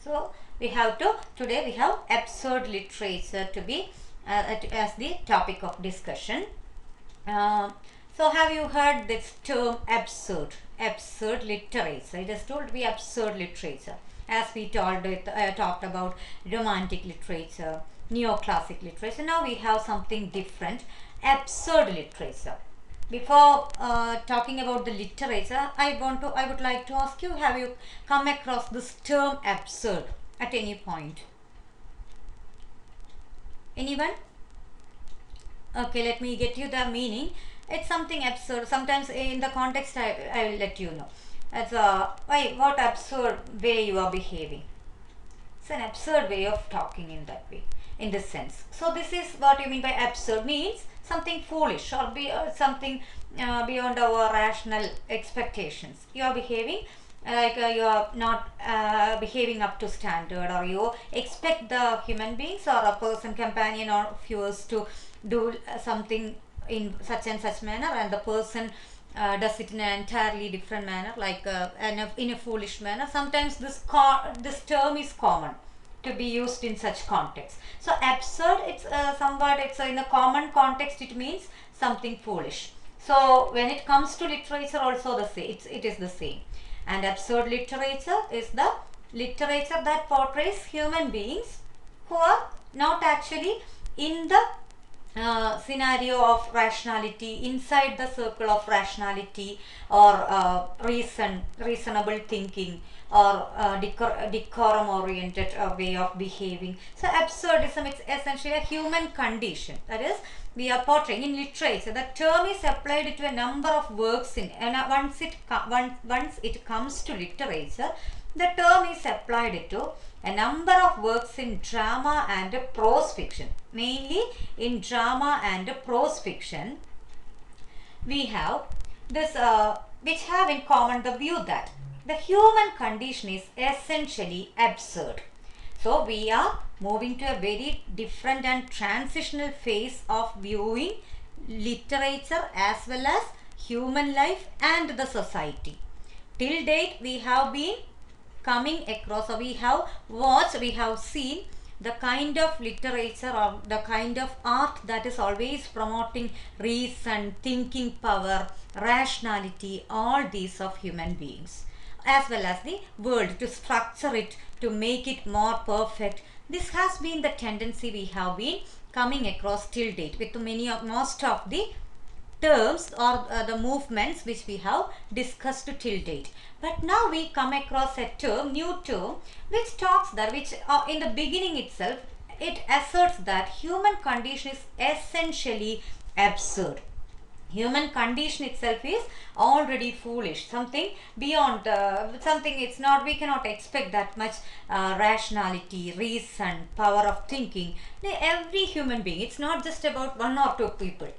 So today we have absurd literature to be as the topic of discussion. Uh, so have you heard this term absurd? Absurd literature. It is told to be absurd literature. As we talked about romantic literature, neoclassic literature. Now we have something different, absurd literature. Before talking about the literature, I would like to ask you: have you come across this term absurd at any point? Anyone? Okay, let me get you the meaning. It's something absurd. Sometimes in the context, I will let you know. It's what absurd way you are behaving. It's an absurd way of talking in that way, in this sense. So this is what you mean by absurd. Means something foolish or something beyond our rational expectations. You are behaving like you are not behaving up to standard, or you expect the human beings or a person, companion or of yours to do something in such and such manner, and the person does it in an entirely different manner, like in a foolish manner. Sometimes this term is common to be used in such context. So absurd, it's somewhat, it's in a common context, it means something foolish. So when it comes to literature also the same, it is the same. And absurd literature is the literature that portrays human beings who are not actually in the scenario of rationality, inside the circle of rationality, or reasonable thinking, or decorum oriented way of behaving. So absurdism, it's essentially a human condition, that is, we are portraying in literature. The term is applied to a number of works in, and once it comes to literature, the term is applied to a number of works in drama and prose fiction. Mainly in drama and prose fiction, we have this which have in common the view that the human condition is essentially absurd. So we are moving to a very different and transitional phase of viewing literature as well as human life and the society. Till date we have been coming across, or we have watched, we have seen the kind of literature or the kind of art that is always promoting reason, thinking power, rationality, all these of human beings, as well as the world, to structure it, to make it more perfect. This has been the tendency we have been coming across till date with most of the terms or the movements which we have discussed till date. But now we come across a new term, which talks that, which in the beginning itself, it asserts that human condition is essentially absurd. Human condition itself is already foolish, something beyond something. It's not, we cannot expect that much rationality, reason, power of thinking. Every human being, it's not just about one or two people.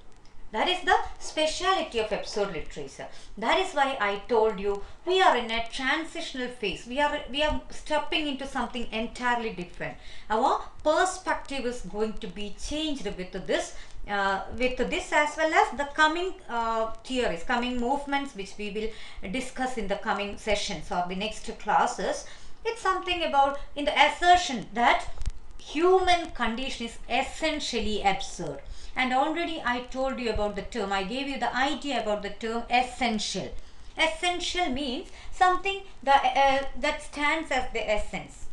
That is the speciality of absurd literature. That is why I told you we are in a transitional phase. We are stepping into something entirely different. Our perspective is going to be changed with this as well as the coming theories, coming movements, which we will discuss in the coming sessions or the next classes. It's something about in the assertion that human condition is essentially absurd. And already I told you about the term, I gave you the idea about the term essential. Essential means something that stands as the essence.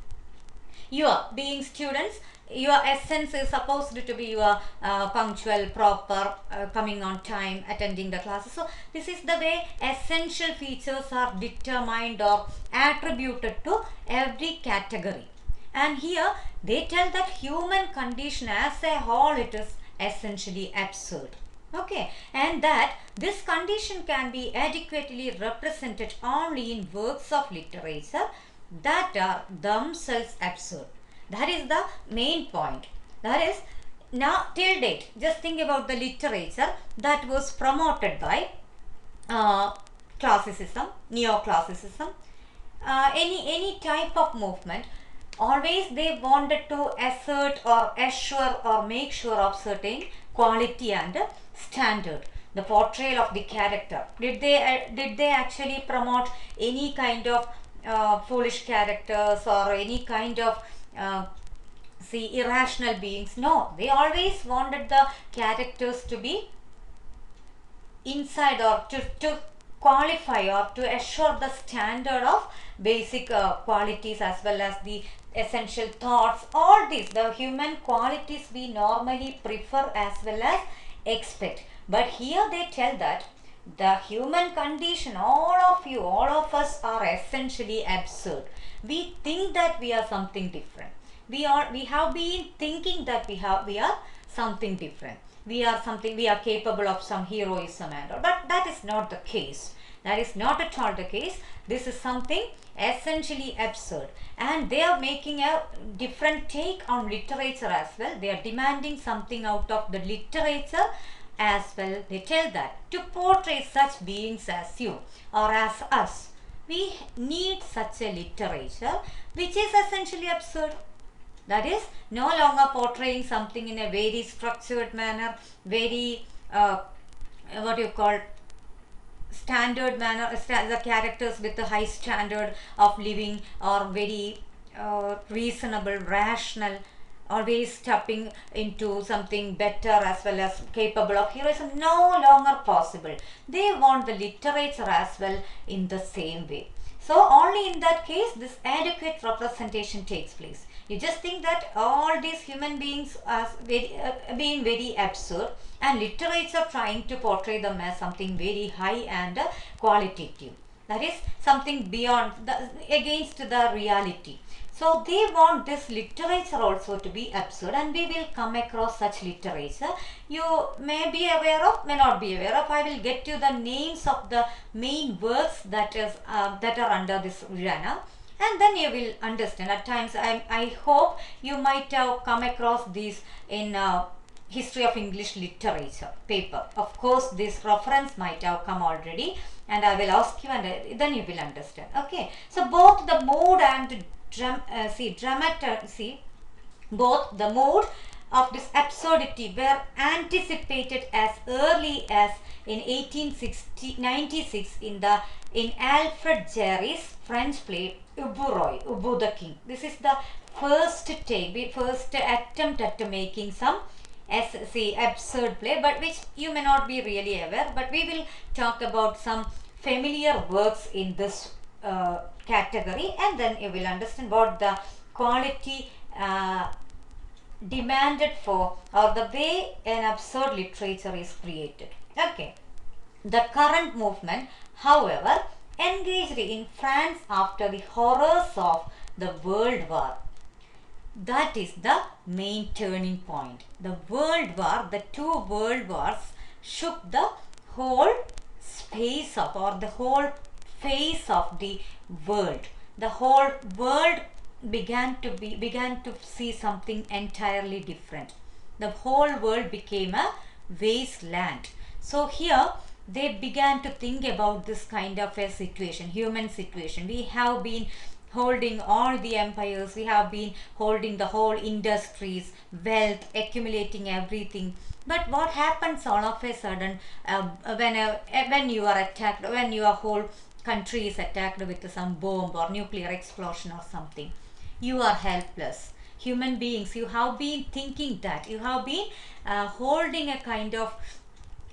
You are being students, your essence is supposed to be your punctual, proper, coming on time, attending the classes. So this is the way essential features are determined or attributed to every category. And here they tell that human condition as a whole, it is essentially absurd. Okay, and that this condition can be adequately represented only in works of literature that are themselves absurd. That is the main point. That is, now till date, just think about the literature that was promoted by classicism, neoclassicism, any type of movement. Always they wanted to assert or assure or make sure of certain quality and standard. The portrayal of the character. Did they actually promote any kind of foolish characters or any kind of irrational beings. No, they always wanted the characters to be inside, or to qualify or to assure the standard of basic qualities as well as the essential thoughts. All these, the human qualities we normally prefer as well as expect. But here they tell that the human condition, all of you, all of us are essentially absurd. We think that we are something different. We have been thinking that we are something different. We are capable of some heroism and all. But that is not the case. That is not at all the case. This is something essentially absurd. And they are making a different take on literature as well. They are demanding something out of the literature as well. They tell that to portray such beings as you or as us, we need such a literature which is essentially absurd. That is no longer portraying something in a very structured manner, very what you call standard manner, the characters with a high standard of living or very reasonable, rational, always tapping into something better as well as capable of heroism. No longer possible. They want the literature as well in the same way. So only in that case this adequate representation takes place. You just think that all these human beings as being very absurd, and literature trying to portray them as something very high and qualitative. That is something beyond against the reality. So they want this literature also to be absurd, and we will come across such literature. You may be aware of, may not be aware of. I will get you the names of the main works that are under this genre, and then you will understand. At times I hope you might have come across these in History of English Literature paper. Of course this reference might have come already, and I will ask you, and then you will understand. Okay, so both the mood and both the mood of this absurdity were anticipated as early as in 1896 in Alfred Jarry's French play Ubu the King. This is the first attempt at making some absurd play, but which you may not be really aware. But we will talk about some familiar works in this category, and then you will understand what the quality demanded for, or the way an absurd literature is created. Okay, the current movement, however, engaged in France after the horrors of the World War. That is the main turning point. The World War, the two World Wars shook the whole space of, or the whole face of the world. The whole world began to see something entirely different. The whole world became a wasteland. So here they began to think about this kind of a situation, human situation. We have been holding all the empires, we have been holding the whole industries, wealth, accumulating everything. But what happens all of a sudden when you are attacked, when your whole country is attacked with some bomb or nuclear explosion or something? You are helpless. Human beings, you have been thinking that, you have been holding a kind of,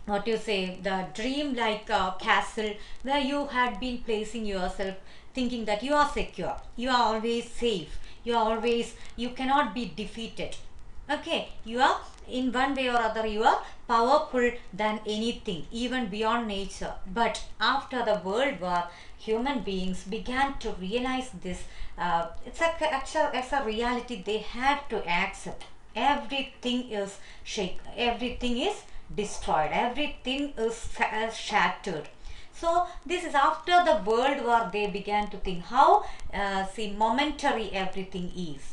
what you say, the dream like castle where you had been placing yourself, thinking that you are secure, you are always safe, you cannot be defeated. Okay, you are in one way or other, you are powerful than anything, even beyond nature. But after the World War, human beings began to realize this. It's a reality they had to accept. Everything is everything is destroyed, everything is shattered. So this is after the World War they began to think how momentary everything is.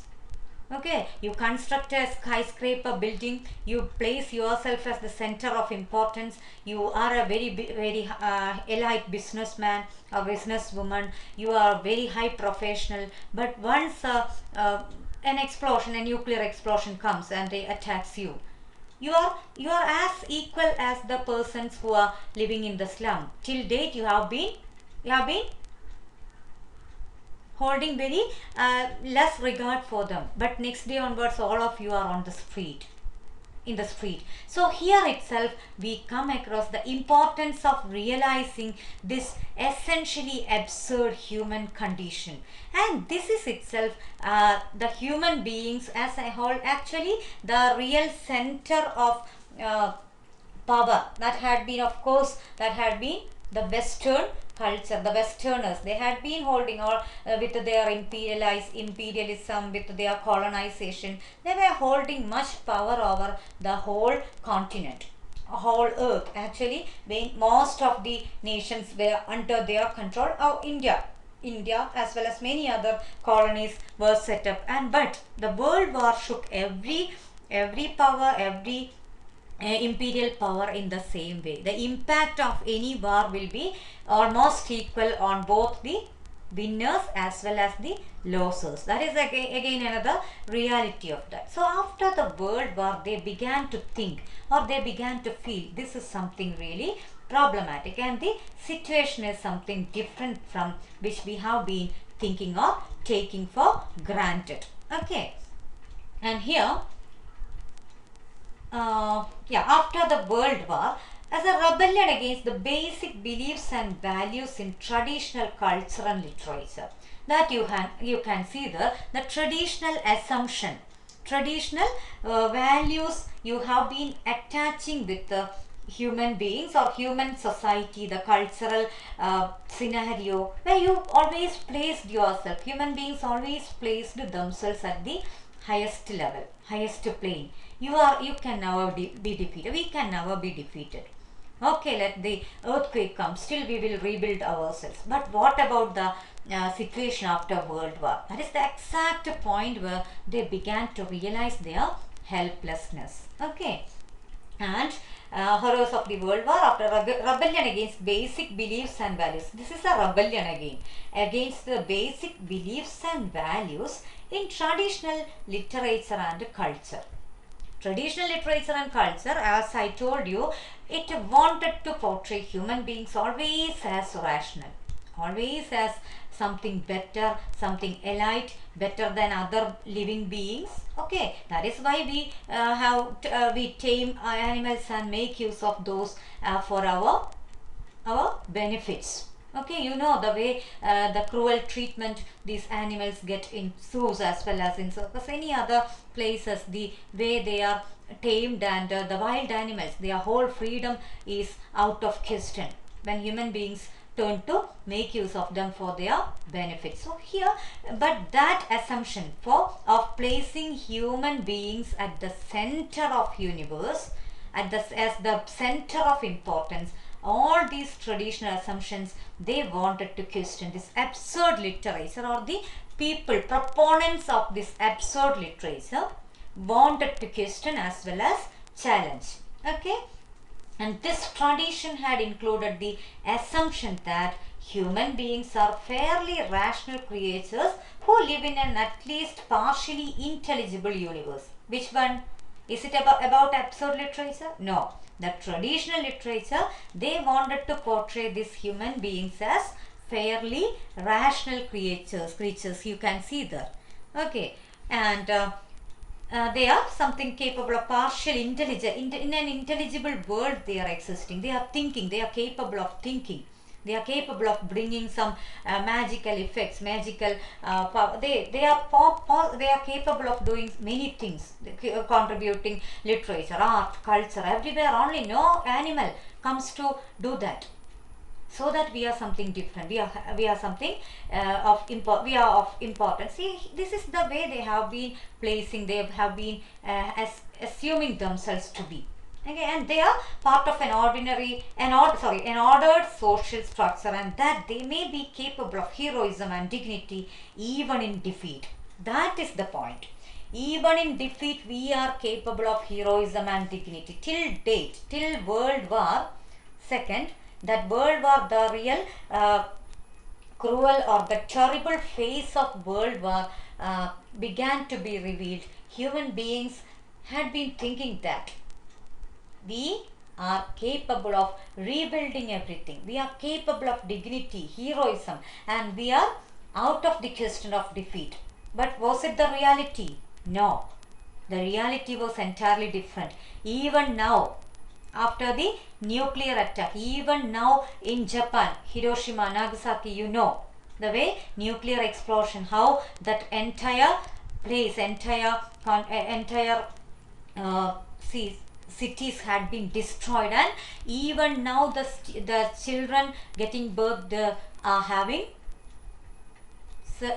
Okay, you construct a skyscraper building, you place yourself as the center of importance, you are a very elite businessman or businesswoman, you are very high professional. But once an explosion, a nuclear explosion comes and they attacks you, you are as equal as the persons who are living in the slum. Till date you have been holding very less regard for them. But next day onwards, all of you are on the street, in the street. So here itself we come across the importance of realizing this essentially absurd human condition, and this is itself the human beings as a whole, actually the real center of power that had been, of course, that had been the Western culture, the Westerners. They had been holding all with their imperialism, with their colonization. They were holding much power over the whole continent, whole earth. Actually, being most of the nations were under their control. India as well as many other colonies were set up, and but the World War shook every power, every imperial power in the same way. The impact of any war will be almost equal on both the winners as well as the losers. That is again another reality of that. So after the World War, they began to think, or they began to feel, this is something really problematic, and the situation is something different from which we have been thinking or taking for granted. Okay, and here after the World War, as a rebellion against the basic beliefs and values in traditional culture and literature. That you can see the traditional assumption, traditional values you have been attaching with the human beings or human society, the cultural scenario where you always placed yourself. Human beings always placed themselves at the highest level, highest plane. You can never be defeated. We can never be defeated. Okay, let the earthquake come, still we will rebuild ourselves. But what about the situation after World War? That is the exact point where they began to realize their helplessness. Okay, and horrors of the World War after rebellion against basic beliefs and values. This is a rebellion again against the basic beliefs and values in traditional literature and culture. Traditional literature and culture, as I told you, it wanted to portray human beings always as rational, always as something better, something elite, better than other living beings. Okay, that is why we tame animals and make use of those for our benefits. Okay, you know the way the cruel treatment these animals get in zoos as well as in circus, any other places, the way they are tamed, and the wild animals, their whole freedom is out of question when human beings turn to make use of them for their benefit. So here, but that assumption of placing human beings at the center of universe, as the center of importance, all these traditional assumptions, they wanted to question this absurd literature, or the people proponents of this absurd literature wanted to question as well as challenge. Okay, and this tradition had included the assumption that human beings are fairly rational creatures who live in an at least partially intelligible universe. Which one? Is it about absurd literature? No. The traditional literature, they wanted to portray these human beings as fairly rational creatures. You can see there. Okay, and they are something capable of partial intelligence. In an intelligible world they are existing. They are thinking. They are capable of thinking. They are capable of bringing some magical effects, magical power. They are capable of doing many things, contributing literature, art, culture, everywhere. Only no animal comes to do that. So that we are something different. We are something we are of importance. See, this is the way they have been placing. They have been assuming themselves to be. Okay, and they are part of an ordered social structure, and that they may be capable of heroism and dignity even in defeat. That is the point. Even in defeat, we are capable of heroism and dignity. Till date, till World War II, that World War, the real cruel or the terrible face of World War began to be revealed. Human beings had been thinking that we are capable of rebuilding everything. We are capable of dignity, heroism, and we are out of the question of defeat. But was it the reality? No. The reality was entirely different. Even now, after the nuclear attack, even now in Japan, Hiroshima, Nagasaki, the way nuclear explosion, how that entire place, entire uh, cities had been destroyed, and even now the children getting birth are having so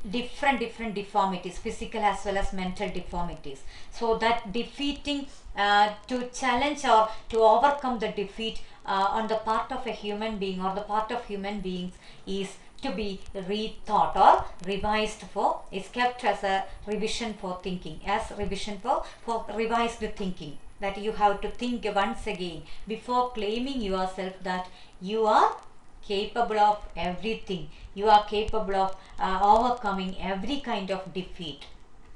different deformities, physical as well as mental deformities. So that defeating, to challenge or to overcome the defeat on the part of a human being or the part of human beings is to be rethought or revised for, is kept as a revision for thinking, as revision for revised thinking, that you have to think once again before claiming yourself that you are capable of everything, you are capable of overcoming every kind of defeat.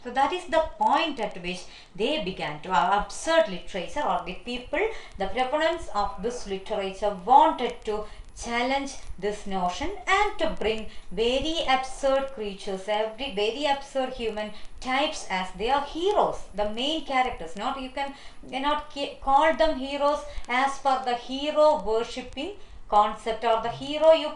So that is the point at which they began to, absurd literature, or the people, the proponents of this literature wanted to challenge this notion and to bring very absurd creatures, every very absurd human types as their heroes, the main characters. Not, you cannot call them heroes as per the hero worshipping concept, or the hero you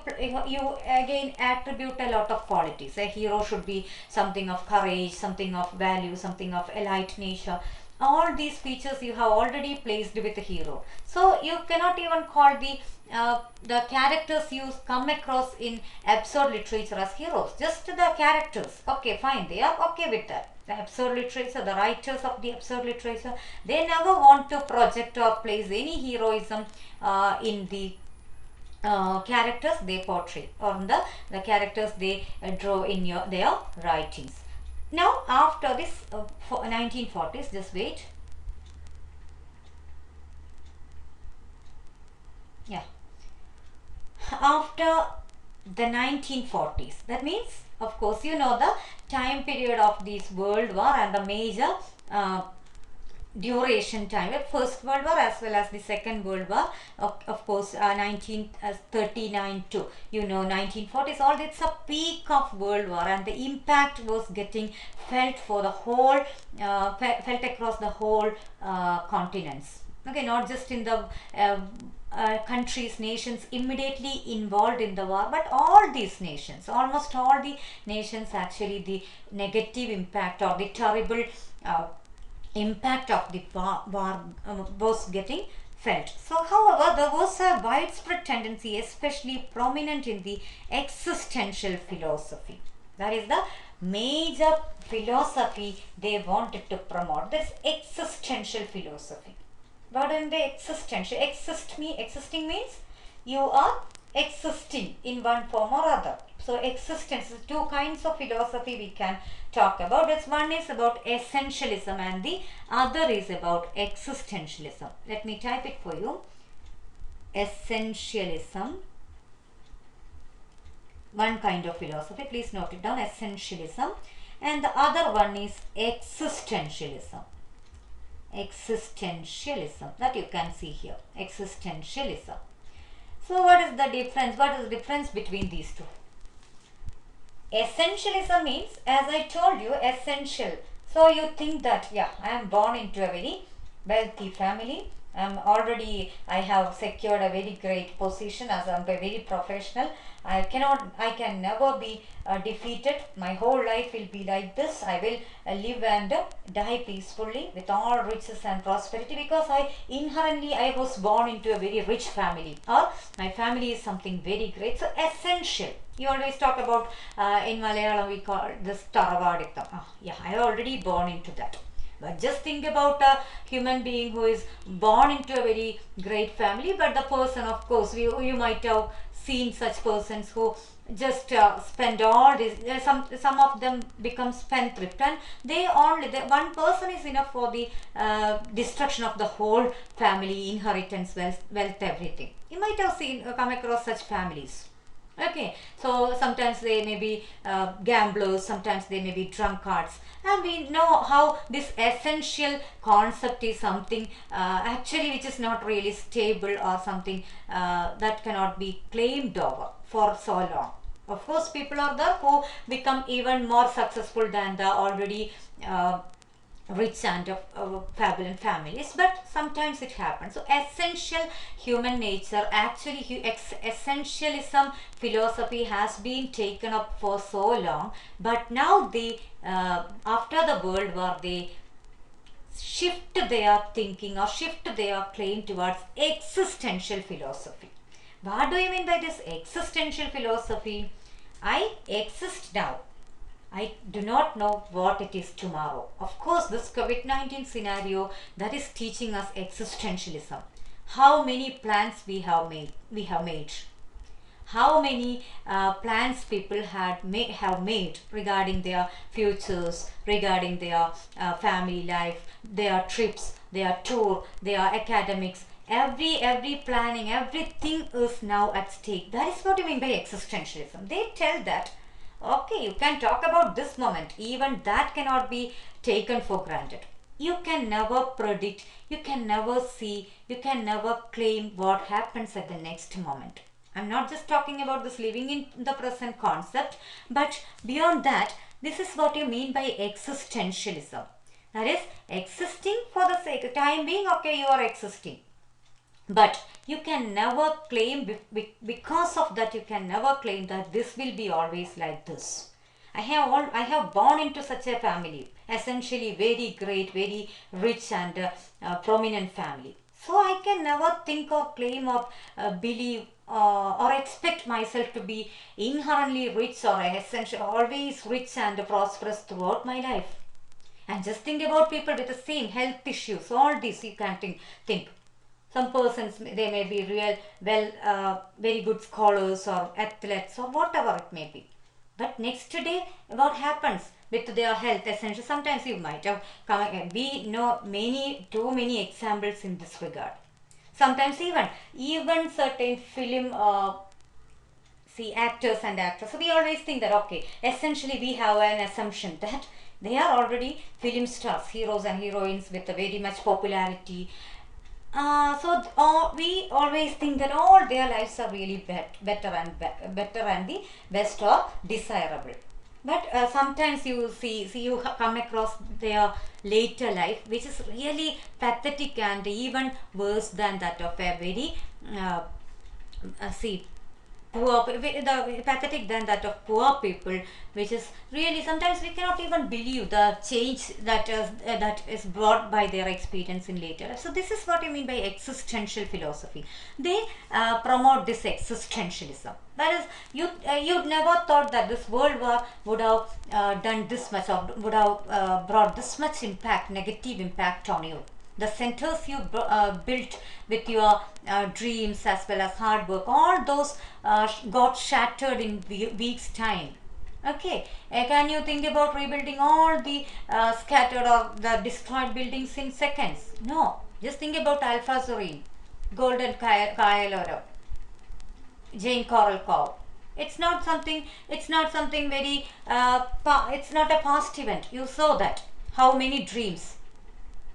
again attribute a lot of qualities. A hero should be something of courage, something of value, something of elite nature. All these features you have already placed with the hero, so you cannot even call the characters you come across in absurd literature as heroes. Just the characters, okay, fine, they are okay with that. The absurd literature, the writers of the absurd literature, they never want to project or place any heroism in the characters they portray, or the characters they draw in their writings. Now after this 1940s, just wait, yeah, after the 1940s, that means, of course, the time period of this world war and the major duration time, first world war as well as the second world war, of course, 1939 to 1940s, all that's a peak of world war, and the impact was getting felt for the whole felt across the whole continents. Okay, not just in the countries, nations immediately involved in the war, but all these nations, almost all the nations, actually the negative impact or the terrible impact of the war was getting felt. So however, there was a widespread tendency, especially prominent in the existential philosophy. That is the major philosophy they wanted to promote, this existential philosophy. But in the existential, existing means you are existing in one form or other. So existence, two kinds of philosophy we can talk about. This one is about essentialism and the other is about existentialism. Let me type it for you. Essentialism, one kind of philosophy, please note it down, essentialism, and the other one is existentialism. Existentialism, that you can see here, existentialism. So what is the difference? What is the difference between these two? Essentialism means, as I told you, essential. So you think that, yeah, I am born into a very wealthy family. I have secured a very great position as a very professional. I can never be defeated. My whole life will be like this. I will live and die peacefully with all riches and prosperity, because I was born into a very rich family, or my family is something very great. So essential. You always talk about, in Malayalam we call this Taravaditham. Yeah, I already born into that. But just think about a human being who is born into a very great family, but the person, of course, you might have seen such persons who just spend all this, some of them become spendthrift, and one person is enough for the destruction of the whole family, inheritance, wealth, everything. You might have come across such families. Okay, so sometimes they may be gamblers, sometimes they may be drunkards, and we know how this essential concept is something actually which is not really stable, or something that cannot be claimed over for so long. Of course, people are there who become even more successful than the already rich and fabulous families, but sometimes it happens. So essential human nature, actually essentialism philosophy has been taken up for so long, but now they after the World War they shift their thinking or shift their claim towards existential philosophy. What do you mean by this existential philosophy? I exist now. I do not know what it is tomorrow. Of course, this COVID-19 scenario that is teaching us existentialism. How many plans we have made. How many plans people have made regarding their futures, regarding their family life, their trips, their tour, their academics. Every planning, everything is now at stake. That is what you mean by existentialism. They tell that okay, you can talk about this moment, even that cannot be taken for granted. You can never predict, you can never see, you can never claim what happens at the next moment. I'm not just talking about this living in the present concept, but beyond that, this is what you mean by existentialism. That is, existing for the sake of time being, okay, you are existing. But you can never claim, because of that, you can never claim that this will be always like this. I have born into such a family, essentially very great, very rich and prominent family. So I can never think or claim or believe or expect myself to be inherently rich or essentially always rich and prosperous throughout my life. And just think about people with the same health issues, all these you can think. Some persons, they may be very good scholars or athletes or whatever it may be. But next day, what happens with their health? Essentially, sometimes you might have come again. We know too many examples in this regard. Sometimes even certain film actors and actresses. So we always think that okay, essentially we have an assumption that they are already film stars, heroes and heroines with a very much popularity. We always think that all their lives are really better and the best or desirable. But sometimes you come across their later life, which is really pathetic and even worse than that of a very uh, see the pathetic than that of poor people, which is really sometimes we cannot even believe the change that is brought by their experience in later life. So this is what I mean by existential philosophy. They promote this existentialism. That is, you'd never thought that this world war would have done this much or would have brought this much impact, negative impact on you. The centers you built with your dreams as well as hard work, all those got shattered in weeks time. Okay, can you think about rebuilding all the scattered or the destroyed buildings in seconds? No, just think about Alpha Zorine, Golden Kailora, Jane Coral Cove. It's not something very it's not a past event. You saw that how many dreams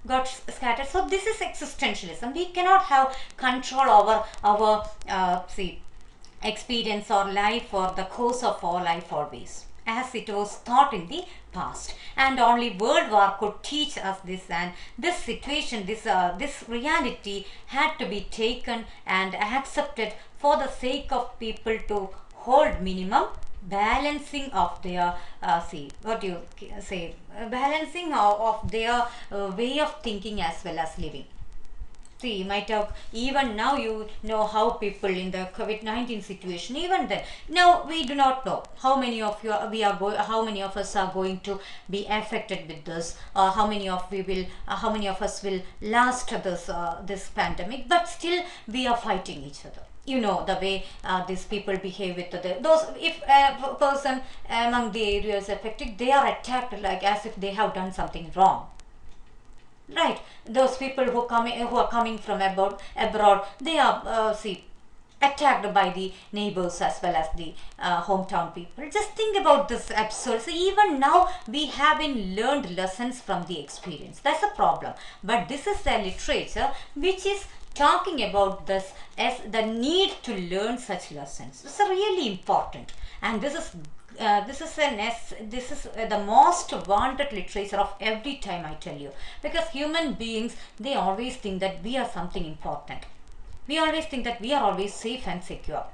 got scattered. So this is existentialism. We cannot have control over our experience or life or the course of our life always, as it was thought in the past. And only World War could teach us this, and this situation, this reality had to be taken and accepted for the sake of people to hold minimum balancing of their balancing of their way of thinking as well as living. See, you might have, even now you know how people in the COVID-19 situation, even then, now we do not know how many of you how many of us are going to be affected with this, or how many of us will last this pandemic, but still we are fighting each other. You know the way these people behave with those. If a person among the areas affected, they are attacked like as if they have done something wrong, right? Those people who are coming from abroad, they are attacked by the neighbors as well as the hometown people. Just think about this absurd. So even now we haven't learned lessons from the experience. That's a problem. But this is the literature which is talking about this as the need to learn such lessons. It's really important. And this is the most wanted literature of every time, I tell you, because human beings, they always think that we are something important. We always think that we are always safe and secure.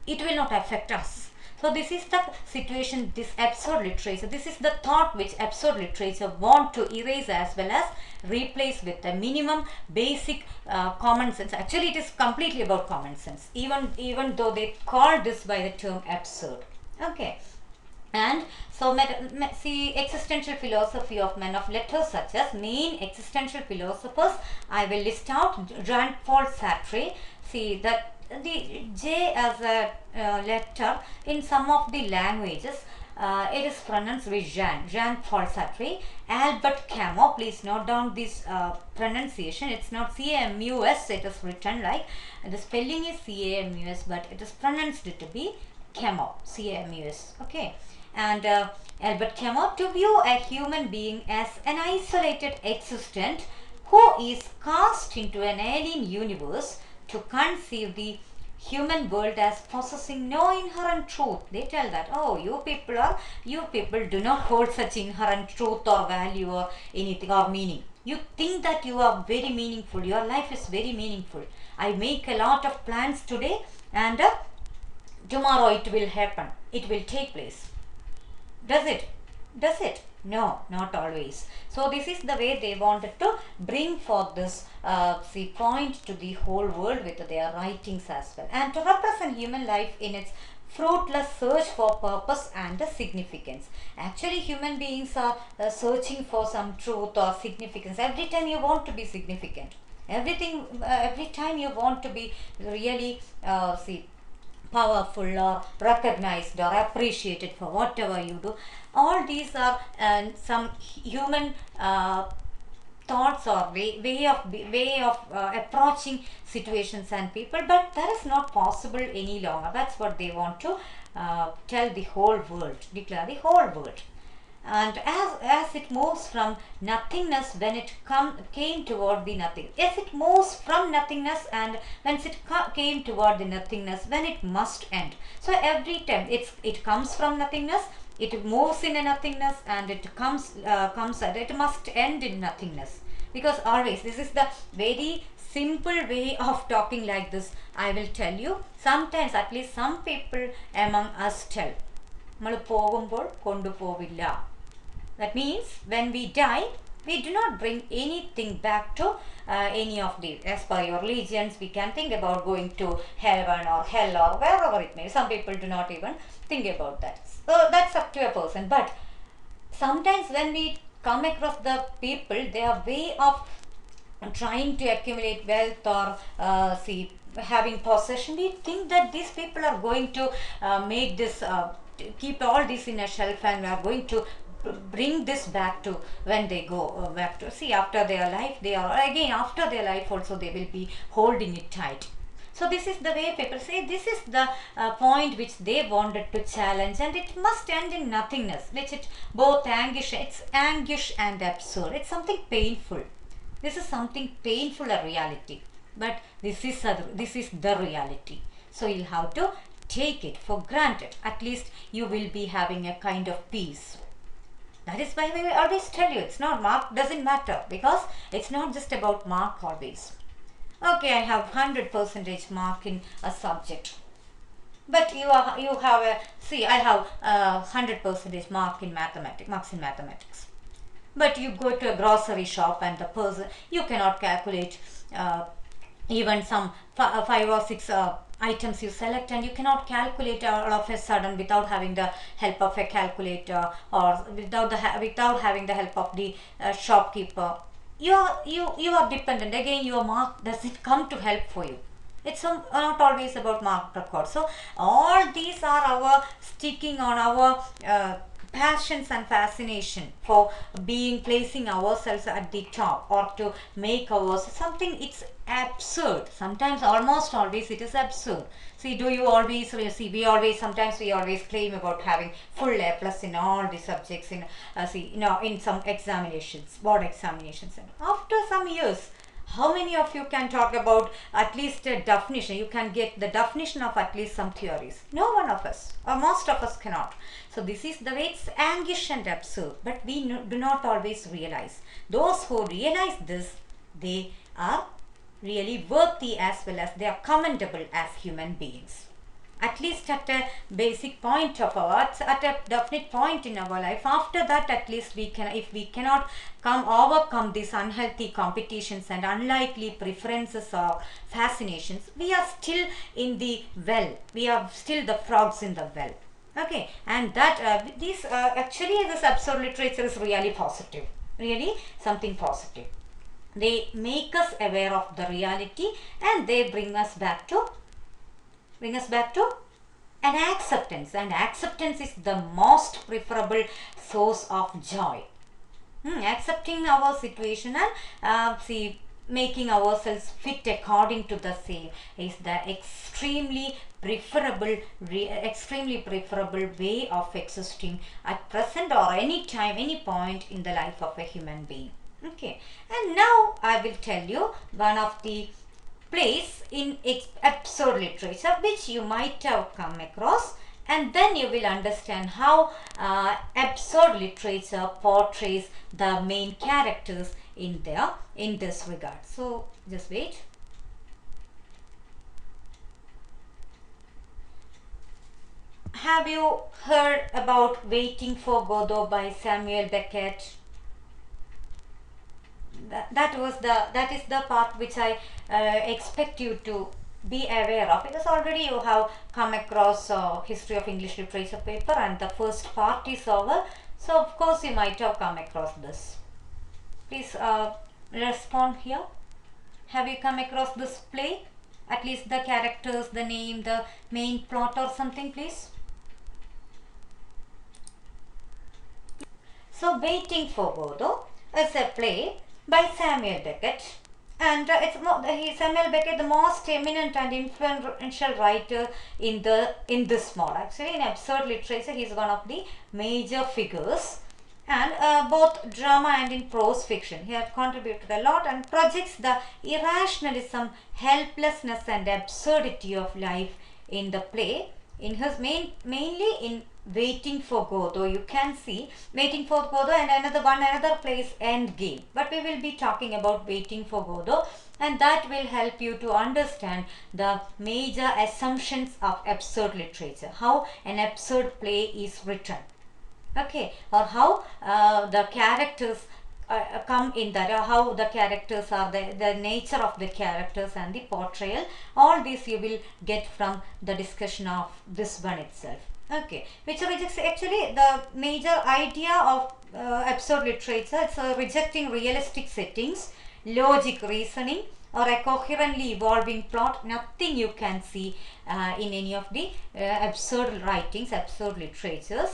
It will not affect us. So this is the situation, this absurd literature, this is the thought which absurd literature want to erase as well as replace with a minimum basic common sense. Actually, it is completely about common sense, even though they call this by the term absurd. Okay. And so, see, existential philosophy of men of letters, such as main existential philosophers, I will list out Jean-Paul Sartre. See that the J as a letter in some of the languages, it is pronounced with Jean-Paul Sartre. Albert Camus, please note down this pronunciation. It's not C-A-M-U-S, it is written like, the spelling is C-A-M-U-S, but it is pronounced to be Camus, C-A-M-U-S. Okay. And Albert Camus, to view a human being as an isolated existent who is cast into an alien universe, to conceive the human world as possessing no inherent truth. They tell that, oh, you people do not hold such inherent truth or value or anything or meaning. You think that you are very meaningful, your life is very meaningful. I make a lot of plans today, and tomorrow it will happen, it will take place. Does it? Does it? No, not always. So this is the way they wanted to bring forth this point to the whole world with their writings as well, and to represent human life in its fruitless search for purpose and significance. Actually, human beings are searching for some truth or significance. Every time you want to be significant, every time you want to be really powerful or recognized or appreciated for whatever you do. All these are some human thoughts or way of approaching situations and people, but that is not possible any longer. That's what they want to tell the whole world, declare the whole world. And as it moves from nothingness, when it came toward the nothing, as it moves from nothingness, and when it came toward the nothingness, when it must end. So every time it comes from nothingness, it moves in a nothingness, and it comes and it must end in nothingness. Because always, this is the very simple way of talking like this. I will tell you, sometimes at least some people among us tell, "Malu pogumbol kondu povilla." That means when we die, we do not bring anything back to any of the, as per your religions, we can think about going to heaven or hell or wherever it may. Some people do not even think about that. So that's up to a person. But sometimes when we come across the people, their way of trying to accumulate wealth or having possession, we think that these people are going to make this keep all this in a shelf, and are going to bring this back to when they go back to after their life. They are again, after their life also, they will be holding it tight. So this is the way people say, this is the point which they wanted to challenge, and it must end in nothingness, which it both it's anguish and absurd. It's something painful. This is something painful, a reality, but this is the reality. So you'll have to take it for granted. At least you will be having a kind of peace. That is why we always tell you, it's not mark, doesn't matter, because it's not just about mark always. Okay, I have 100% mark in a subject, but you have I have 100% mark in mathematics. But you go to a grocery shop, and the person, you cannot calculate even some 5 or 6 items you select, and you cannot calculate all of a sudden without having the help of a calculator, or without having the help of the shopkeeper. You are dependent. Again, your mark doesn't come to help for you. It's not always about mark record. So all these are our sticking on our passions and fascination for placing ourselves at the top, or to make ours something. It's absurd. Sometimes, almost always, it is absurd. See, do you always see? We always claim about having full A plus in all the subjects in in some examinations, board examinations. And after some years, How many of you can talk about at least a definition? You can get the definition of at least some theories. No one of us, or most of us cannot. So this is the way it's anguish and absurd, but we do not always realize. Those who realize this, they are really worthy as well as they are commendable as human beings. At least at a basic point of our, at a definite point in our life. After that, at least we can, if we cannot overcome these unhealthy competitions and unlikely preferences or fascinations, we are still in the well. We are still the frogs in the well. Okay, and that actually this absurd literature is really positive, really something positive. They make us aware of the reality and they bring us back to an acceptance, and acceptance is the most preferable source of joy. Accepting our situation and making ourselves fit according to the same is the extremely preferable way of existing at present or any time, any point in the life of a human being. Okay, and now I will tell you one of the place in absurd literature which you might have come across, and then you will understand how absurd literature portrays the main characters in this regard. So just wait. Have you heard about Waiting for Godot by Samuel Beckett? That is the part which I expect you to be aware of, because already you have come across history of English literature paper and the first part is over, so of course you might have come across this. Please respond here. Have you come across this play? At least the characters, the name, the main plot or something, please. So Waiting for Godot is a play by Samuel Beckett, and Samuel Beckett, the most eminent and influential writer in this mode. Actually, in absurd literature, he is one of the major figures, and both drama and in prose fiction, he has contributed a lot and projects the irrationalism, helplessness, and absurdity of life in the play. In his mainly in Waiting for Godot, you can see Waiting for Godot, and another place Endgame, but we will be talking about Waiting for Godot, and that will help you to understand the major assumptions of absurd literature, how an absurd play is written, okay, or how the characters come in that, how the characters are, the nature of the characters and the portrayal. All this you will get from the discussion of this one itself. Okay, which rejects actually the major idea of absurd literature. It's rejecting realistic settings, logic reasoning, or a coherently evolving plot. Nothing you can see in any of the absurd writings, absurd literature,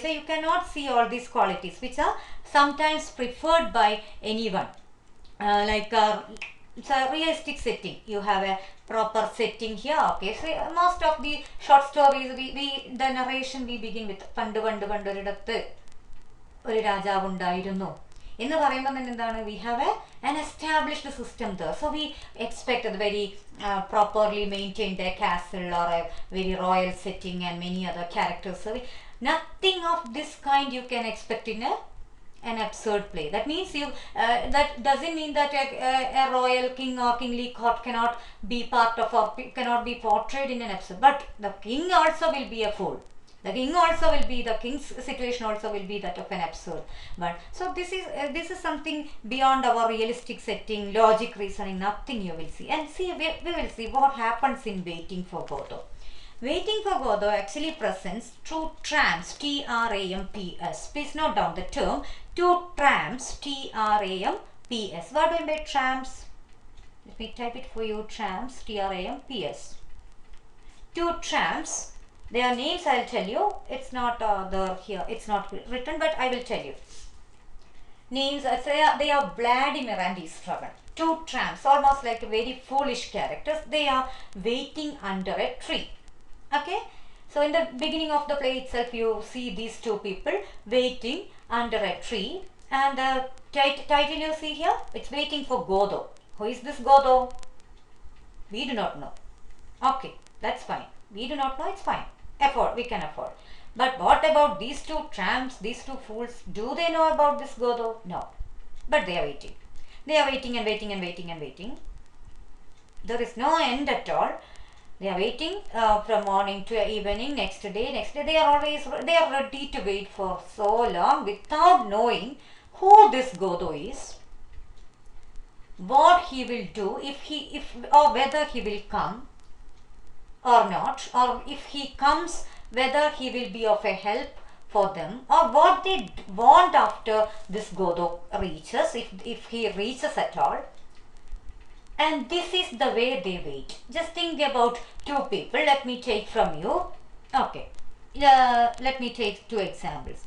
you cannot see all these qualities which are sometimes preferred by anyone, it's a realistic setting. You have a proper setting here. Okay, so most of the short stories, the narration we begin with പണ്ട് ഒരിടത്ത് ഒരു രാജാവ് ഉണ്ടായിരുന്നു എന്ന് പറയുമ്പോൾ തന്നെ എന്താണ്, we have an established system there, so we expect a very properly maintained a castle or a very royal setting and many other characters. So nothing of this kind you can expect in an absurd play. That means that doesn't mean that a royal king or kingly court cannot be part of or cannot be portrayed in an absurd, but the king also will be a fool. The king's situation also will be that of an absurd one. So this is something beyond our realistic setting, logic reasoning, nothing you will see. And see, we will see what happens in Waiting for Godot. Waiting for Godot actually presents two tramps, T-R-A-M-P-S. Please note down the term, two tramps, T-R-A-M-P-S. What do you mean by tramps? Let me type it for you, tramps, T-R-A-M-P-S. Two tramps. Their names I'll tell you. It's not there here. It's not written, but I will tell you. Names, they are Vladimir and Istvan. Two tramps, almost like very foolish characters. They are waiting under a tree. Okay. So in the beginning of the play itself, you see these two people waiting under a tree, And the title you see here, it's waiting for Godo. Who is this Godo? We do not know. Okay, that's fine. We do not know, it's fine. Afford, we can afford. But what about these two tramps, these two fools? Do they know about this Godo? No. But they are waiting. They are waiting and waiting and waiting and waiting. There is no end at all. They are waiting from morning to evening, next day. They are ready to wait for so long without knowing who this Godo is, what he will do, if or whether he will come or not, or if he comes, whether he will be of a help for them, or what they want after this Godo reaches, if he reaches at all. And this is the way they wait. Just think about two people. Let me take from you. Okay. Let me take two examples.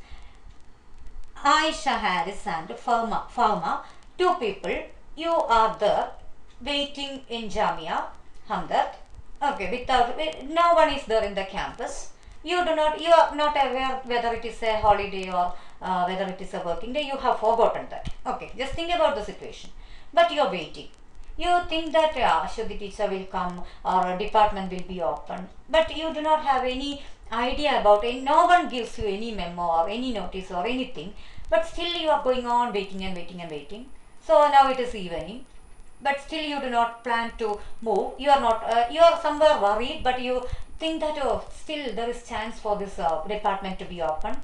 Aisha Harris and Farma. Two people. You are there waiting in Jamia Hamdard. Okay. No one is there in the campus. You are not aware whether it is a holiday or whether it is a working day. You have forgotten that. Okay. Just think about the situation. But you are waiting. You think that Ashwati teacher will come or a department will be open, but you do not have any idea about it. No one gives you any memo or any notice or anything, but still you are going on waiting and waiting and waiting. So now it is evening, but still you do not plan to move. You are not. You are somewhere worried, but you think that still there is chance for this department to be open.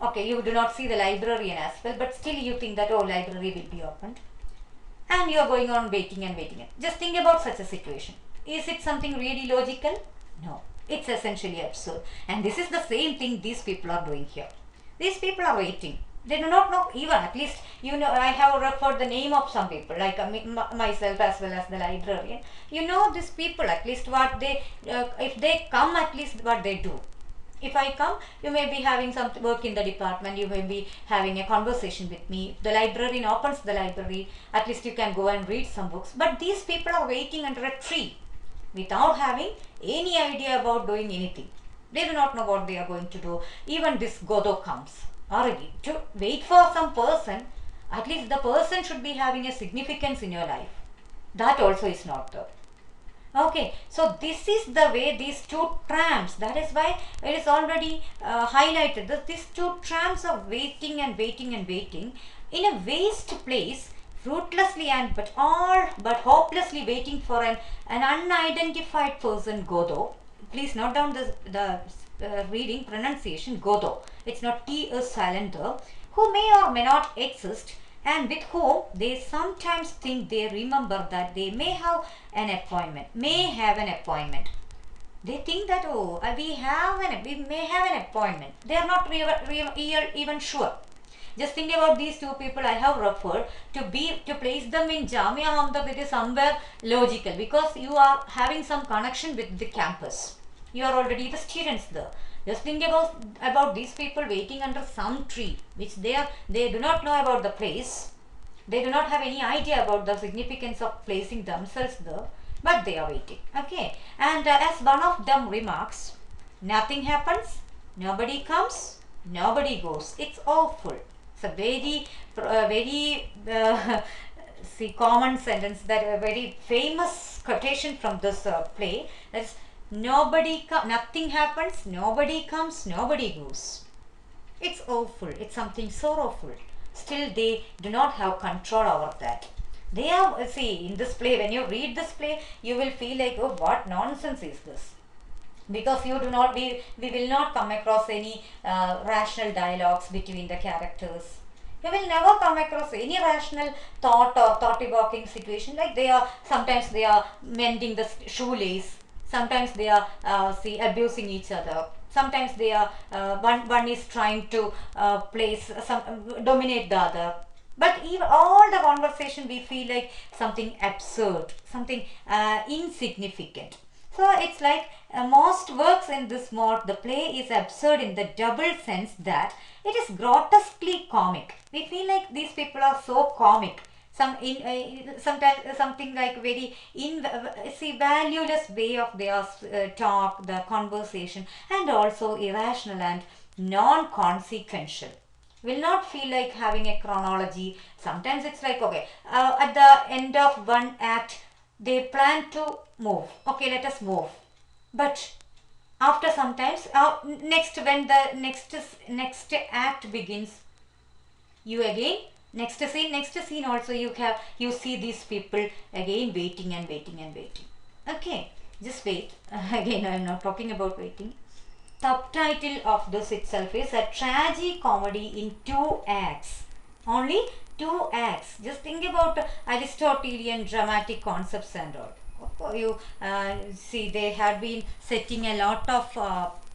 Okay, you do not see the librarian as well, but still you think that library will be opened. And you are going on waiting and waiting. Just think about such a situation. Is it something really logical? No. It's essentially absurd. And this is the same thing these people are doing here. These people are waiting. They do not know even, at least, I have referred the name of some people, like myself as well as the librarian. You know these people, at least what they, if they come, at least what they do. If I come, you may be having some work in the department, you may be having a conversation with me. The librarian opens the library, at least you can go and read some books. But these people are waiting under a tree without having any idea about doing anything. They do not know what they are going to do. Even this Godo comes. Already, to wait for some person, at least the person should be having a significance in your life. That also is not there. Okay, so this is the way these two tramps, that is why it is already highlighted that these two tramps are waiting and waiting and waiting in a waste place, fruitlessly but hopelessly waiting for an unidentified person, Godo. Please note down the reading pronunciation, Godo. It's not T is silent there, who may or may not exist, and with whom they sometimes think they remember that they may have an appointment. They think that we may have an appointment. They are not even sure. Just think about these two people I have referred to place them in Jamia Hamdard. It is somewhere logical because you are having some connection with the campus. You are already the students there. Just think about these people waiting under some tree, which they do not know about the place. They do not have any idea about the significance of placing themselves there, but they are waiting. Okay, and as one of them remarks, nothing happens, nobody comes, nobody goes. It's awful. It's a very common sentence, that a very famous quotation from this play. That's nothing happens, nobody comes, nobody goes. It's awful. It's something sorrowful. Still, they do not have control over that. They are, in this play, when you read this play, you will feel like, oh, what nonsense is this? Because we will not come across any rational dialogues between the characters. You will never come across any rational thought or thought-evoking situation. Like sometimes they are mending the shoelace. Sometimes they are abusing each other. Sometimes they are one is trying to dominate the other. But even all the conversation, we feel like something absurd, something insignificant. So it's like most works in this mode, the play is absurd in the double sense that it is grotesquely comic. We feel like these people are so comic. Sometimes something like very valueless way of their talk, the conversation, and also irrational and non-consequential. will not feel like having a chronology. Sometimes it's like, okay, at the end of one act, they plan to move. Okay, let us move. But after sometimes, next when the next act begins, you again next scene also you see these people again waiting and waiting and waiting. Okay, just wait. Again, I am not talking about waiting. Subtitle of this itself is a tragic comedy in two acts. Only two acts. Just think about Aristotelian dramatic concepts and all. You see, they had been setting a lot of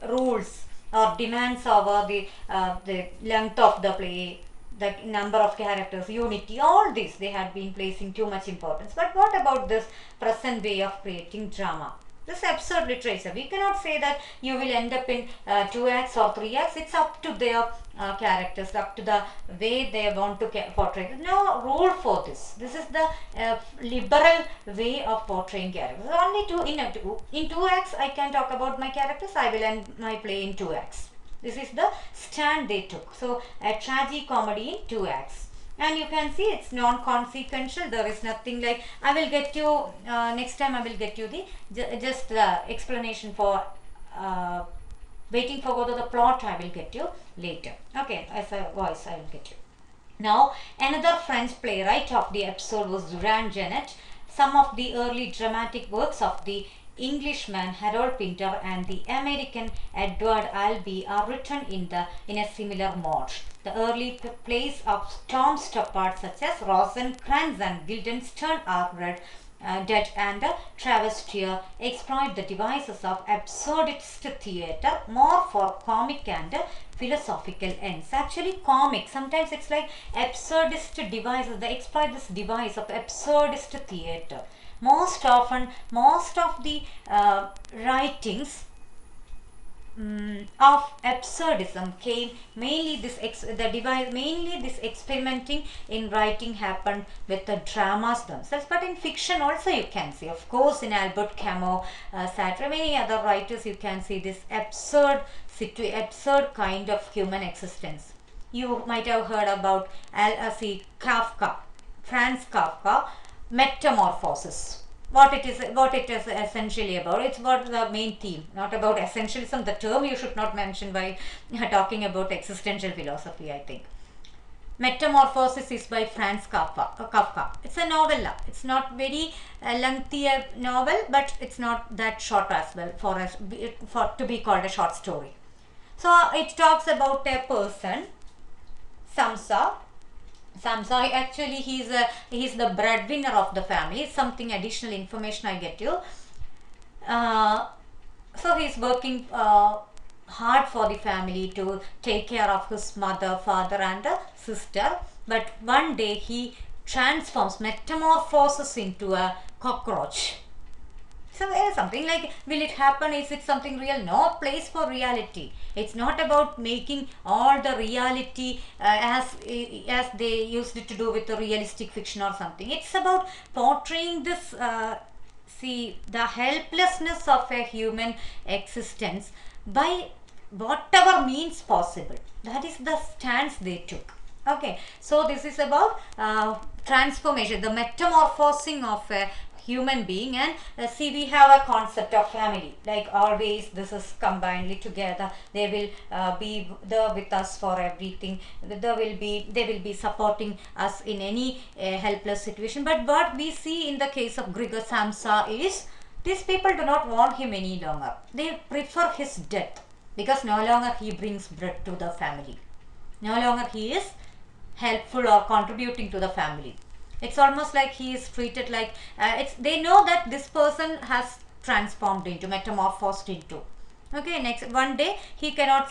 rules or demands over the length of the play, the number of characters, unity, all this they had been placing too much importance. But what about this present way of creating drama? This absurd literature. We cannot say that you will end up in two acts or three acts. It's up to their characters, up to the way they want to portray. No rule for this. This is the liberal way of portraying characters. Only in two acts I can talk about my characters. I will end my play in two acts. This is the stand they took. So a tragic comedy in two acts. And you can see it's non-consequential. There is nothing like, I will get you next time I will get you the just the explanation for waiting for Godo, the plot I will get you later. Okay, as a voice I will get you. Now another French playwright of the episode was Durand Genet. Some of the early dramatic works of the Englishman Harold Pinter and the American Edward Albee are written in a similar mode. The early plays of Tom Stoppard such as Rosencrantz and Guildenstern are Dead and Travestier exploit the devices of absurdist theatre more for comic and philosophical ends. Actually comic, sometimes it's like absurdist devices, they exploit this device of absurdist theatre. Most often, most of the writings of absurdism came mainly mainly this experimenting in writing happened with the dramas themselves, but in fiction also you can see, of course, in Albert Camus, Sartre, many other writers, you can see this absurd kind of human existence. You might have heard about Kafka, Franz Kafka, Metamorphosis. What it is essentially about, it's about the main theme, not about essentialism. The term you should not mention while talking about existential philosophy, I think. Metamorphosis is by Franz Kafka. It's a novella. It's not very lengthy novel, but it's not that short as well for to be called a short story. So it talks about a person, Samsa. Actually he's the breadwinner of the family. Something additional information I get you. So he's working hard for the family to take care of his mother, father and a sister. But one day he metamorphoses into a cockroach. So something like, will it happen? Is it something real? No place for reality. It's not about making all the reality as they used it to do with the realistic fiction or something. It's about portraying this the helplessness of a human existence by whatever means possible. That is the stance they took. Okay, so this is about transformation, the metamorphosing of a human being. And see, we have a concept of family, like always this is combinedly together. They will be there with us for everything. They will be supporting us in any helpless situation. But what we see in the case of Grigor Samsa is, these people do not want him any longer. They prefer his death, because no longer he brings bread to the family, no longer he is helpful or contributing to the family. It's almost like he is treated like they know that this person has transformed into, metamorphosed into. Okay, next one day he cannot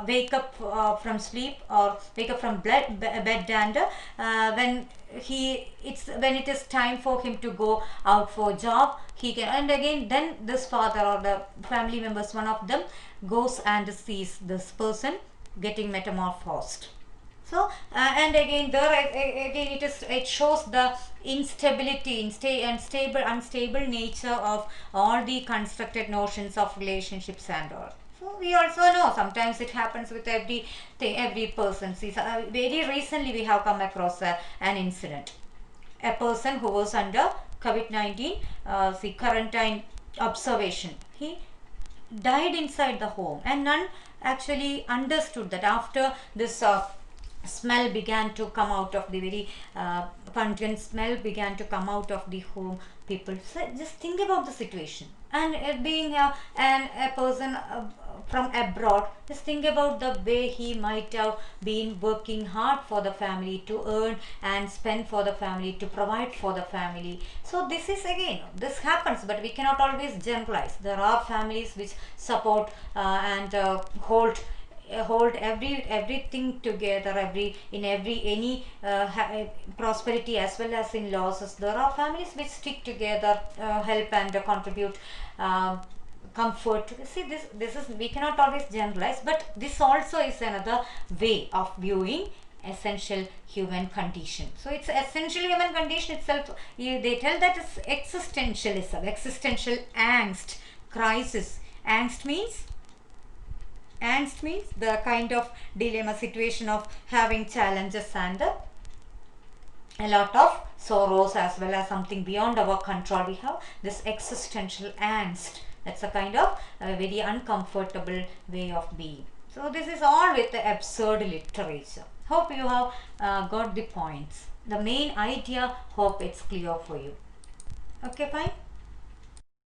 wake up from sleep or wake up from bed, and when it is time for him to go out for job, he can, and again then this father or the family members, one of them goes and sees this person getting metamorphosed. So and again it shows the instability, unstable nature of all the constructed notions of relationships and all. So we also know sometimes it happens with every person. See, very recently we have come across an incident. A person who was under COVID-19, see, quarantine observation. He died inside the home, and none actually understood that after this smell began to come out of the very pungent smell began to come out of the home. People, so just think about the situation, and being a person from abroad, just think about the way he might have been working hard for the family to earn and spend for the family, to provide for the family. So this is, again, this happens, but we cannot always generalize. There are families which support and hold everything together, any prosperity as well as in losses. There are families which stick together, help and contribute comfort. See, this is, we cannot always generalize, but this also is another way of viewing essential human condition. So it's essential human condition itself. They tell that it's existentialism, existential angst, crisis. Angst means the kind of dilemma, situation of having challenges and a lot of sorrows, as well as something beyond our control. We have this existential angst. That's a kind of very uncomfortable way of being. So this is all with the absurd literature. Hope you have got the points. The main idea, hope it's clear for you. Okay, fine.